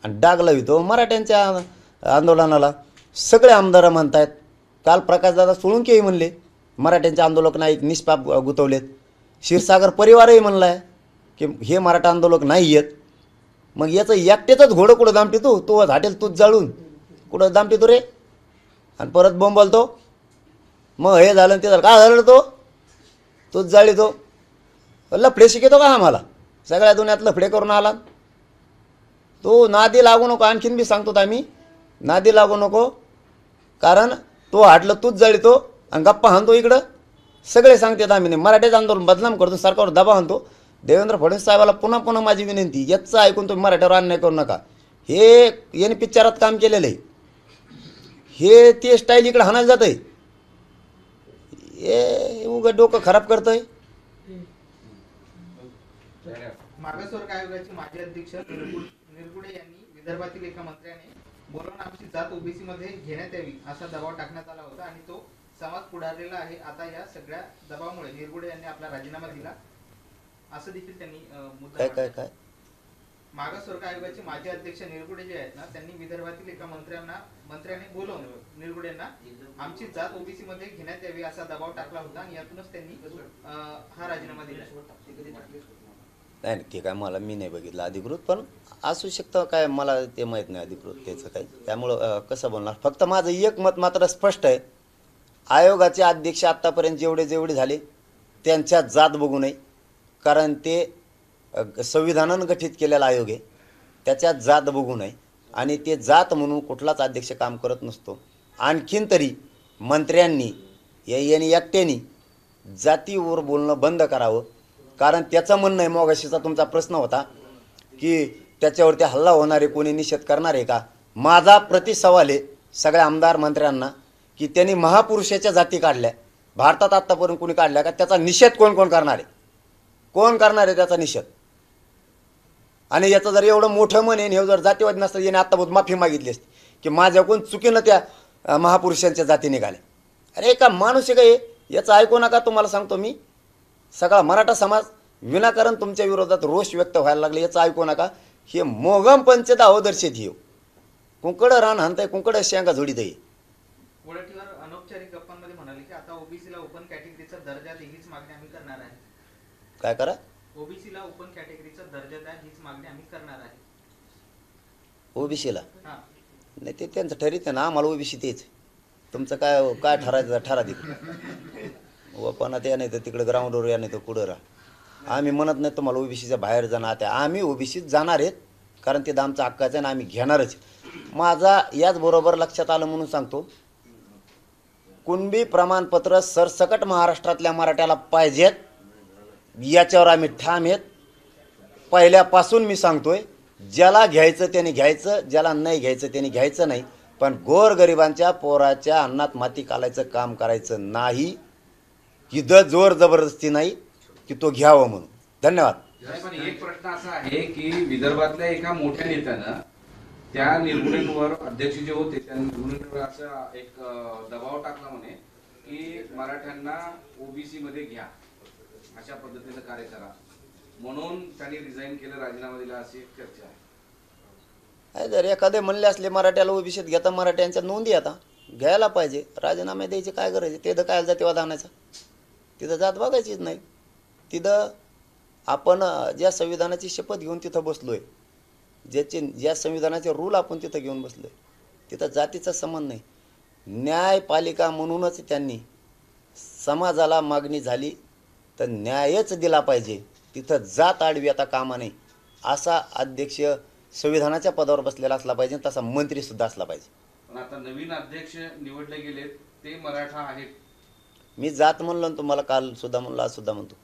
आणि डाग लावितो मराठ्यांच्या आंदोलनाला. सगळे आमदार म्हणतायत. काल प्रकाशदादा सोळुंकेही म्हणले मराठ्यांचे आंदोलक नाही, निष्पाप गुतवलेत. क्षीरसागर परिवारही म्हणलाय की हे मराठा आंदोलक नाही आहेत. मग याचं एकटेच घोडं कुठं दामटी तू हॉटेल तूच जाळून कुठं दामटी तू रे? आणि परत बोंबलतो. मग हे झालं ते झालं, काय झालं तूच जाळी तो लफडे शिकतो का आम्हाला? सगळ्या दुनियात लफडे करून आला तो. नादी लागू नको. आणखीन बी सांगतो आम्ही, नादी लागू नको. कारण तो हाटलं तूच जाळीतो आणि गप्पा हाणतो इकडं. सगळे सांगतात आम्ही मराठ्याचं आंदोलन बदनाम करतो, सरकारवर दबाव आणतो. देवेंद्र फडणवीस साहेबाला पुन्हा पुन्हा माझी विनंती, याचं ऐकून तुम्ही मराठ्यावर अन्याय करू नका. हे याने पिक्चरात काम केलेलं आहे. हे ते स्टाईल इकडे हाणायला जात आहे. हे उगाच डोकं खराब करतंय.
मागासवर्ग आयोगाचे माजी अध्यक्ष निरगुडे यांनी विदर्भातील एका मंत्र्याने बोलावून आमची जात ओबीसी मध्ये घेण्यात यावी असा दबाव टाकण्यात आला होता आणि तो समाज पुढारलेला आहे. आता या सगळ्या दबावामुळे निरगुडे यांनी आपला राजीनामा दिला असं देखील त्यांनी मुद्दा
काय
मागासवर्ग आयोगाचे माजी अध्यक्ष निरगुडे जे आहेत ना, त्यांनी विदर्भातील एका मंत्र्याने बोलवून निरगुडेंना आमची जात ओबीसी मध्ये घेण्यात यावी असा दबाव टाकला होता आणि यातूनच त्यांनी हा राजीनामा दिला.
नाही ते काय मी नाही बघितलं अधिकृत, पण असू शकतं काय मला ते माहीत नाही अधिकृत त्याचं काही. त्यामुळं कसं बोलणार. फक्त माझं एक मत मात्र स्पष्ट आहे. आयोगाचे अध्यक्ष आत्तापर्यंत जेवढे झाले त्यांच्या जात बघू नये, कारण ते संविधानानं गठीत केलेला आयोग आहे. त्याच्यात जात बघू नये आणि ते जात म्हणून कुठलाच अध्यक्ष काम करत नसतो. आणखीन तरी मंत्र्यांनी यांनी एकट्याने जातीवर बोलणं बंद करावं, कारण त्याचं म्हणणं आहे मगाशीचा तुमचा प्रश्न होता की त्याच्यावरती हल्ला होणारे कोणी निषेध करणार आहे का. माझा प्रतिसवाल आहे सगळ्या आमदार मंत्र्यांना की त्यांनी महापुरुषाच्या जाती काढल्या, भारतात आत्तापर्यंत कोणी काढल्या का, त्याचा निषेध कोण करणार आहे, कोण करणार आहे त्याचा निषेध. आणि याचं जर एवढं मोठं मन आहे हे जर जातीवाद नसतं याने आत्तापर्यंत माफी मागितली असती की माझ्याकडून चुकीनं त्या महापुरुषांच्या जाती निघाल्या. अरे का माणूस आहे का याचं ऐकू नका. तुम्हाला सांगतो मी, सगळा मराठा समाज विनाकारण तुमच्या विरोधात रोष व्यक्त व्हायला लागले याचं ऐकू नका. हे मोगम पंचत अहोदर्शित हे कुंकडं रान हाणताय, कुंकडं शेंगा झोडीत आहे.
वडटीवर अनौपचारिक गप्पांमध्ये म्हणाले की आता ओबीसीला ओपन कॅटेगरीचा दर्जा द्या हीच मागणी आम्ही करणार आहे.
काय करा.
ओबीसीला ओपन कॅटेगरीचा दर्जा द्या हीच मागणी आम्ही करणार आहे.
ओबीसीला नाही ते त्यांचं ठरीत आहे ना. आम्हाला ओबीसी तेच. तुमचं काय काय ठरायचं ठरा तिकडे ओपनात या नाही तर तिकडे ग्राउंडवर या नाही तर पुढं राहा. आम्ही म्हणत नाही तुम्हाला ओबीसीच्या बाहेर जाणार. आम्ही ओबीसीत जाणार आहेत कारण ते आमचं हक्काचं आहे आणि आम्ही घेणारच. माझा याचबरोबर लक्षात आलं म्हणून सांगतो, कुणबी प्रमाणपत्र सरसकट महाराष्ट्रातल्या मराठ्याला पाहिजेत याच्यावर आम्ही ठाम आहेत. पहिल्यापासून मी सांगतोय, ज्याला घ्यायचं त्याने घ्यायचं, ज्याला नाही घ्यायचं त्याने घ्यायचं नाही. पण गोरगरिबांच्या पोराच्या अन्नात माती कालायचं काम करायचं नाही. इथं जोर जबरदस्ती नाही की तो घ्यावं म्हणून. धन्यवाद.
पण एक प्रश्न असा आहे की विदर्भातल्या एका मोठ्या नेत्यानं त्या निरगुडेंवर अध्यक्ष जे होते त्या निरगुडेंवर असा एक दबाव टाकला म्हणे की मराठ्यांना ओबीसी मध्ये घ्या, अशा पद्धतीनं कार्य करा, म्हणून त्यांनी रिझाईन केलं, राजीनामा दिला, अशी एक चर्चा आहे.
जर एखादे म्हणले असले मराठ्याला ओबीसीत घेता, मराठ्यांच्या नोंदी आता घ्यायला पाहिजे. राजीनामे द्यायची काय गरज आहे. तिथं काय जातीवाद आणायचा, तिथं जात बघायचीच नाही. तिथं आपण ज्या संविधानाची शपथ घेऊन तिथं बसलोय, ज्या संविधानाचे रूल आपण तिथं घेऊन बसलोय, तिथं जातीचा संबंध नाही. न्यायपालिका म्हणूनच त्यांनी समाजाला मागणी झाली तर न्यायच दिला पाहिजे. तिथं जात आडवी आता कामा नाही. असा अध्यक्ष संविधानाच्या पदावर बसलेला असला पाहिजे, तसा मंत्री सुद्धा असला पाहिजे.
पण आता नवीन अध्यक्ष निवडले गेले ते मराठा आहेत.
मी जात म्हणलो ना तुम्हाला, काल सुद्धा म्हणलो, आज सुद्धा म्हणतो.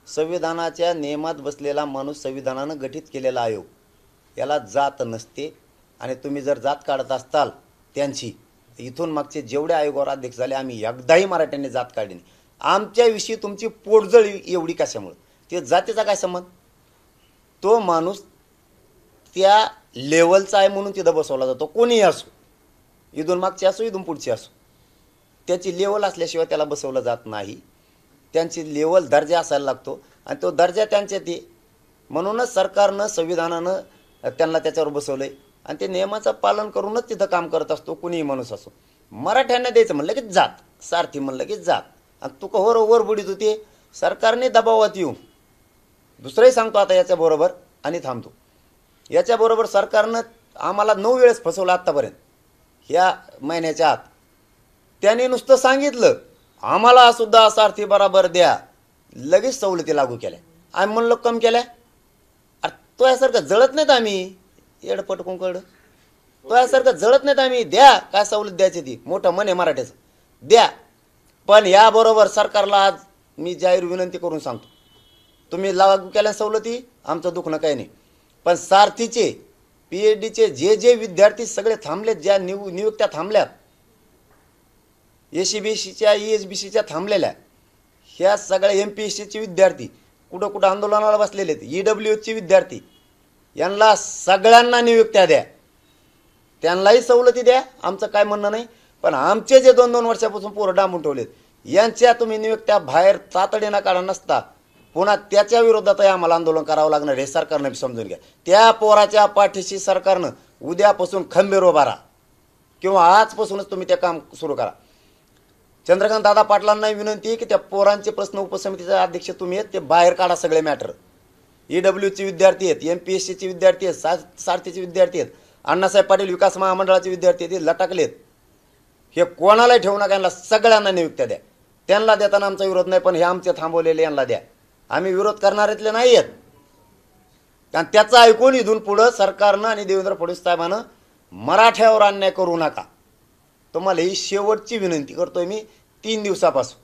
संविधानाच्या नियमात बसलेला माणूस, संविधानानं गठीत केलेला आयोग, याला जात नसते. आणि तुम्ही जर जात काढत असताल त्यांची, इथून मागचे जेवढे आयोगावर अध्यक्ष झाले आम्ही एकदाही मराठ्यांनी जात काढली नाही. आमच्याविषयी तुमची पोटजळ एवढी कशामुळे. ते जातीचा काय संबंध. तो माणूस त्या लेवलचा आहे म्हणून तिथं बसवला जातो. कोणीही असो, इथून मागची असो, इथून पुढची असो, त्याची लेवल असल्याशिवाय त्याला बसवलं जात नाही. त्यांची लेवल दर्जा असायला लागतो आणि तो दर्जा त्यांच्या ते. म्हणूनच सरकारनं, संविधानानं त्यांना त्याच्यावर बसवलंय आणि ते नियमाचं पालन करूनच तिथं काम करत असतो कोणीही माणूस असो. मराठ्यांना द्यायचं म्हणलं की जात, सारथी म्हणलं की जात, आणि तू कवर ओव्हर बुडीत होते. सरकारने दबावात येऊन, दुसरंही सांगतो आता याच्याबरोबर आणि थांबतो, याच्याबरोबर सरकारनं आम्हाला 9 वेळेस फसवलं आत्तापर्यंत. ह्या महिन्याच्या आत त्याने नुसतं सांगितलं आम्हाला सुद्धा सारथी बरोबर द्या, लगेच सवलती लागू केल्या. आम्ही म्हणलो कम केल्या. अरे तो यासारखं जळत नाहीत आम्ही, येडपट कुंकड, तो यासारखं जळत नाहीत आम्ही. द्या काय सवलत द्यायची ती, मोठं मन आहे मराठ्याचं, द्या. पण याबरोबर सरकारला आज मी जाहीर विनंती करून सांगतो, तुम्ही लागू केल्या सवलती, आमचं दुखणं काही नाही. पण सारथीचे, PhDचे जे विद्यार्थी सगळे थांबलेत, ज्या नियुक्त्या थांबल्यात, ACBCच्या ESBCच्या थांबलेल्या ह्या सगळ्या MPSCचे विद्यार्थी कुठं कुठं आंदोलनाला बसलेले आहेत, EWHचे विद्यार्थी, यांना सगळ्यांना नियुक्त्या द्या, त्यांनाही सवलती द्या, आमचं काय म्हणणं नाही. पण आमचे जे 2-2 वर्षापासून पोरं डांबून ठेवलेत यांच्या तुम्ही नियुक्त्या बाहेर तातडीनं काढा नसता पुन्हा त्याच्या विरोधातही आम्हाला आंदोलन करावं लागणार हे सरकारनं समजून घ्या. त्या पोराच्या पाठीशी सरकारनं उद्यापासून खंबीर उभा राहा किंवा आजपासूनच तुम्ही ते काम सुरू करा. चंद्रकांत दादा पाटलांना विनंती आहे की त्या पोरांचे प्रश्न उपसमितीचे अध्यक्ष तुम्ही आहेत ते बाहेर काढा सगळे मॅटर. EWचे विद्यार्थी आहेत, MPSCचे विद्यार्थी आहेत, सारथीचे विद्यार्थी आहेत, अण्णासाहेब पाटील विकास महामंडळाचे विद्यार्थी आहेत, लटकलेत. हे कोणालाही ठेवू नका, यांना सगळ्यांना नियुक्त्या द्या. त्यांना देताना आमचा विरोध नाही, पण हे आमचे थांबवलेले यांना द्या. आम्ही विरोध करणाऱ्यातले नाही आहेत. कारण त्याचं ऐकून इथून पुढं सरकारनं आणि देवेंद्र फडणवीस साहेबांनं मराठ्यावर अन्याय करू नका. तुम्हाला ही शेवटची विनंती करतोय मी 3 दिवसापासून.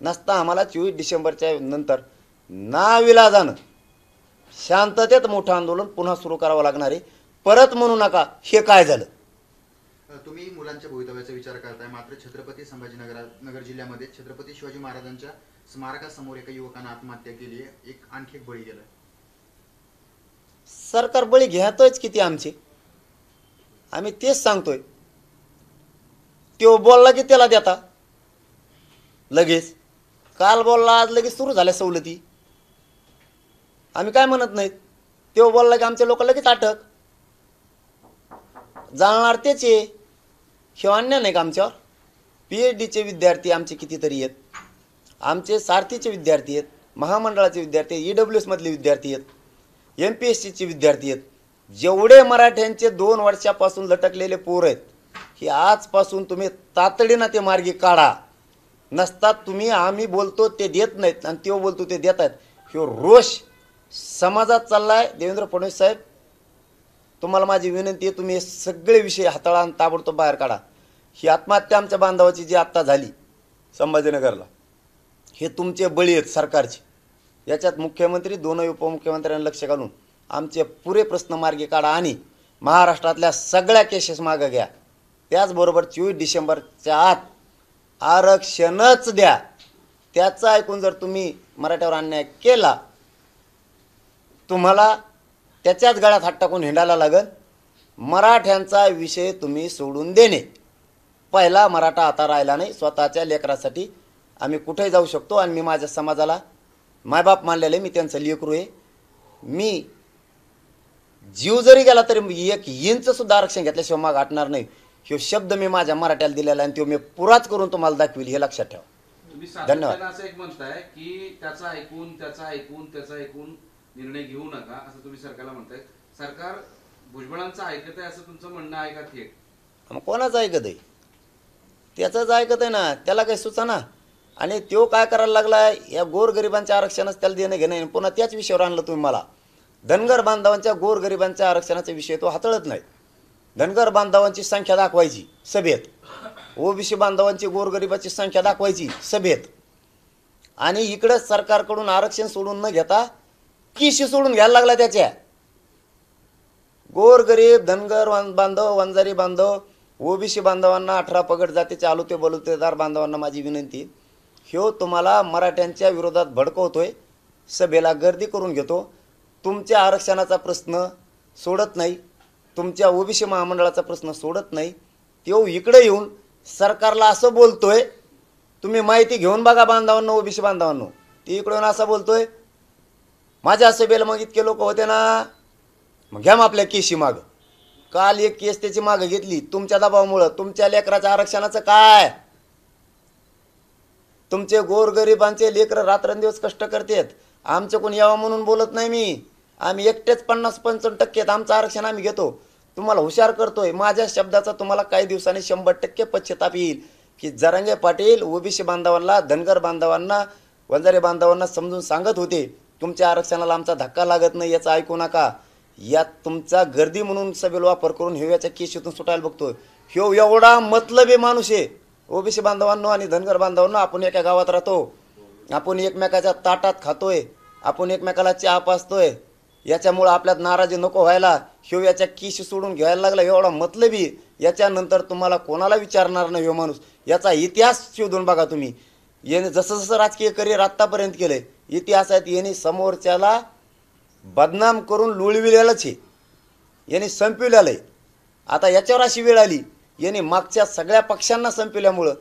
नसता आम्हाला 24 डिसेंबरच्या नंतर नाविलाजानं शांततेत मोठं आंदोलन पुन्हा सुरू करावं लागणार आहे. परत म्हणू नका हे काय झालं.
तुम्ही मुलांच्या भवितव्याचा विचार करताय, मात्र छत्रपती संभाजीनगर जिल्ह्यामध्ये छत्रपती शिवाजी महाराजांच्या स्मारकासमोर एका युवकानं आत्महत्या केली आहे. आणखी एक बळी गेलाय.
सरकार बळी घेतोयच किती आमचे, आम्ही तेच सांगतोय. तो बोलला की त्याला देता लगेच, काल बोलला आज लगेच सुरू झाल्या सवलती. आम्ही काय म्हणत नाहीत. तो बोलला की आमच्या लोक लगेच अटक जाणार तेच आहे. हे अन्याय नाही का आमच्यावर. PhDचे विद्यार्थी आमचे कितीतरी आहेत, आमचे सारथीचे विद्यार्थी आहेत, महामंडळाचे विद्यार्थी आहेत, EWS मधले विद्यार्थी आहेत, MPSCचे विद्यार्थी आहेत. जेवढे मराठ्यांचे 2 वर्षापासून लटकलेले पोर आहेत हे आजपासून तुम्ही तातडीनं ते मार्गी काढा. नसतात तुम्ही आम्ही बोलतो ते देत नाहीत आणि तो बोलतो ते देत आहेत. ह्यो रोष समाजात चाललाय. देवेंद्र फडणवीस साहेब, तुम्हाला माझी विनंती आहे, तुम्ही हे सगळे विषय हाताळा आणि ताबडतोब बाहेर काढा. ही आत्महत्या आमच्या बांधवाची जी आत्ता झाली संभाजीनगरला, हे तुमचे बळी आहेत सरकारचे. याच्यात मुख्यमंत्री 2 उपमुख्यमंत्र्यांनी लक्ष घालून आमचे पुरे प्रश्न मार्गी काढा आणि महाराष्ट्रातल्या सगळ्या केसेस मागं घ्या. त्याचबरोबर 24 डिसेंबरच्या आत आरक्षणच द्या. त्याचं ऐकून जर तुम्ही मराठ्यावर अन्याय केला तुम्हाला त्याच्याच गळ्यात हात टाकून हिंडायला लागल. मराठ्यांचा विषय तुम्ही सोडून देणे. पहिला मराठा आता राहिला नाही. स्वतःच्या लेकरासाठी आम्ही कुठेही जाऊ शकतो आणि मी माझ्या समाजाला मायबाप मानलेले, मी त्यांचं लेकरू आहे. मी जीव जरी गेला तरी 1 इंच सुद्धा आरक्षण घेतल्याशिवाय माग हटणार नाही. हे शब्द मी माझ्या मराठ्याला दिलेला आणि तो मी पुराच करून तुम्हाला दाखविल, हे लक्षात ठेवा.
तुम्ही सातत्यानं असं एक म्हणताय की त्याचा ऐकून निर्णय घेऊ नका असं तुम्ही सरकारला म्हणताय. सरकार भुजबळांचं ऐकत आहे असं तुमचं म्हणणं आहे का थेट?
मग कोणाचं ऐकत आहे? त्याचंच ऐकत आहे ना. त्याला काही सुचना. आणि तो काय करायला लागला, या गोरगरिबांच्या आरक्षणाचं त्याला देणं घेणं. पुन्हा त्याच विषयावर आणलं तुम्ही मला. धनगर बांधवांच्या गोरगरिबांच्या आरक्षणाचा विषय तो हाताळत नाही. धनगर बांधवांची संख्या दाखवायची सभेत, OBC बांधवांची गोरगरिबाची संख्या दाखवायची सभेत, आणि इकडं सरकारकडून आरक्षण सोडून न घेता किशी सोडून घ्यायला लागला. त्याच्या गोरगरीब धनगर बांधव, वंजारी बांधव, OBC बांधवांना, 18 पगड जातीच्या आलुते बलुतेदार बांधवांना माझी विनंती, ह्यो तुम्हाला मराठ्यांच्या विरोधात भडकवतोय, सभेला गर्दी करून घेतो, तुमच्या आरक्षणाचा प्रश्न सोडत नाही, तुमच्या OBC महामंडळाचा प्रश्न सोडत नाही. तो इकडे येऊन सरकारला असं बोलतोय, तुम्ही माहिती घेऊन बघा बांधवांना, OBC बांधवांनो. ती इकडे येऊन असं बोलतोय, माझ्या सभेला मग इतके लोक होते ना, मग घ्या मग आपल्या केशी माग. काल एक केस त्याची मागं घेतली तुमच्या दबावामुळं. तुमच्या लेकराच्या आरक्षणाचं काय? तुमचे गोरगरिबांचे लेकर रात्रंदिवस कष्ट करतात. आमचं कोण यावं म्हणून बोलत नाही मी. आम्ही एकटेच 50-55% आमचं आरक्षण आम्ही घेतो. तुम्हाला हुशार करतोय. माझ्या शब्दाचा तुम्हाला काही दिवसांनी 100% पश्चाताप येईल की जरांगे पाटील OBC बांधवांना, धनगर बांधवांना, वंजारी बांधवांना समजून सांगत होते तुमच्या आरक्षणाला आमचा धक्का लागत नाही, याचं ऐकू नका. यात तुमचा गर्दी म्हणून सभेला वापर करून ह्यो याच्या केशीतून सुटायला बघतोय. ह्यो एवढा मतलबी माणूस आहे. OBC बांधवांनो आणि धनगर बांधवांनो, आपण एका गावात राहतो, आपण एकमेकाच्या ताटात खातोय, आपण एकमेकाला चहा पाजतोय, याच्यामुळं आपल्यात नाराजी नको व्हायला. ह्यो याच्या केशी सोडून घ्यायला लागला. एवढा मतलबी याच्यानंतर तुम्हाला कोणाला विचारणार नाही हो माणूस. याचा इतिहास शोधून बघा तुम्ही. याने जसं जसं राजकीय करिअर आत्तापर्यंत केलंय, इतिहासात याने समोरच्याला बदनाम करून लुळविलेलंच आहे, याने संपविलेलं आहे. आता याच्यावर अशी वेळ आली, याने मागच्या सगळ्या पक्षांना संपविल्यामुळं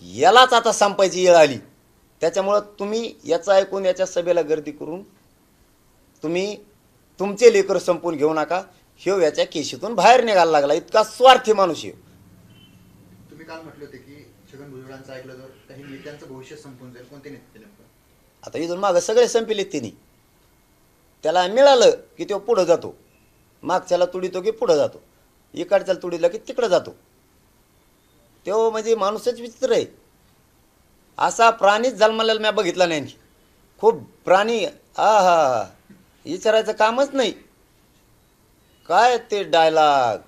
यालाच आता संपायची वेळ आली. त्याच्यामुळं तुम्ही याचं ऐकून याच्या सभेला गर्दी करून तुम्ही तुमचे लेकर संपून घेऊ नका. ह्यो याच्या केशीतून बाहेर निघायला लागला. इतका स्वार्थी माणूस आहे.
तुम्ही काल म्हटले होते की छगन भुजबळांचं ऐकलं तर काही नेत्यांचं भविष्य संपून जाईल. कोणते नेते नेमकं?
आता इथून मागं सगळे संपलेत त्यांनी. त्याला मिळालं की तो पुढं जातो, मागच्याला तुडितो की पुढं जातो, इकडच्याला तुडीला की तिकडं जातो. तो म्हणजे माणूसच विचित्र आहे. असा प्राणीच जन्मलेला मी बघितला नाही. खूप प्राणी हा विचारायचं कामच नाही. काय ते डायलॉग,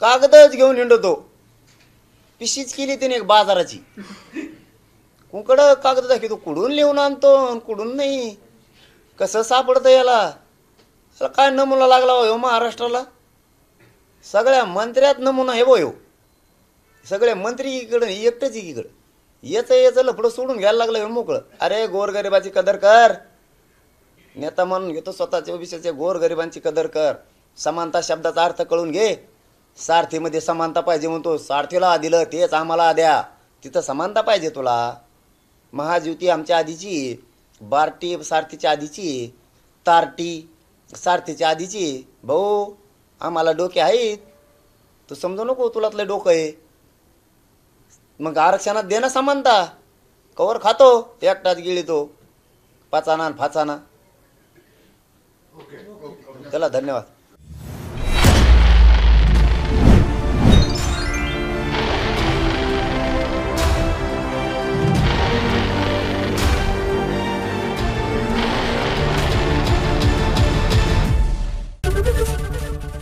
कागदच घेऊन हिंडतो. पिशीच केली त्याने एक बाजाराची. कुंकडं कागद दाखवतो, कुठून लिहून आणतो कुठून नाही. कसं सापडतं याला काय नमुना लागला हो महाराष्ट्राला. सगळ्या मंत्र्यात नमुना हे हो. सगळे मंत्री इकडं, एकटेच इकडं. याचं लफडं सोडून घ्यायला लागलं मोकळं. अरे गोरगरिबाची कदर कर. नेता म्हणून घेतो स्वतःच्या ओबीसीचे, गोरगरिबांची कदर कर. समानता शब्दाचा अर्थ कळून घे. सारथीमध्ये समानता पाहिजे म्हणतो, सारथीला दिलं तेच आम्हाला द्या. तिथं समानता पाहिजे तुला. महायुती आमच्या आधीची, बार्टी सारथीच्या आधीची, तार्टी सारथीच्या आधीची. भाऊ आम्हाला डोके आहेत, तू समजू नको तुलातलं डोकं आहे. मग आरक्षणात दे ना समानता. कवर खातो एकटाच गिळतो पाचाना आणि फाचाना. चला धन्यवाद.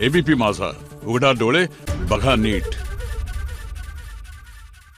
एबीपी माझा, उघडा डोळे बघा नीट.